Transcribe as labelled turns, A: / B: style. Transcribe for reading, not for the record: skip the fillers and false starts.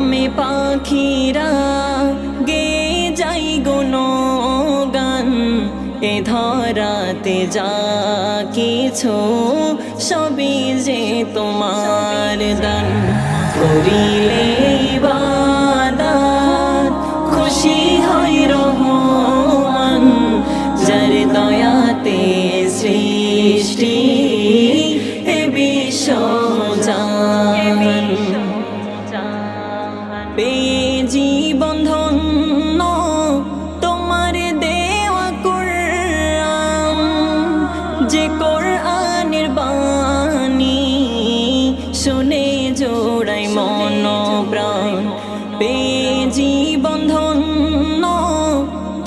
A: নামে পাখিরা গে যাই গুণগান, এ ধরাতে যা কিছু সবই যে তোমার দান। করিলে ইবাদত খুশি হয় রহমান, যার দয়াতে সৃষ্টি এ বিশ্ব জাহান। পেয়ে জীবন ধন্য তোমার দেওয়া কুরআন, যে কোরআনের বাণী শুনে জোড়াই মন প্রাণ। পেয়ে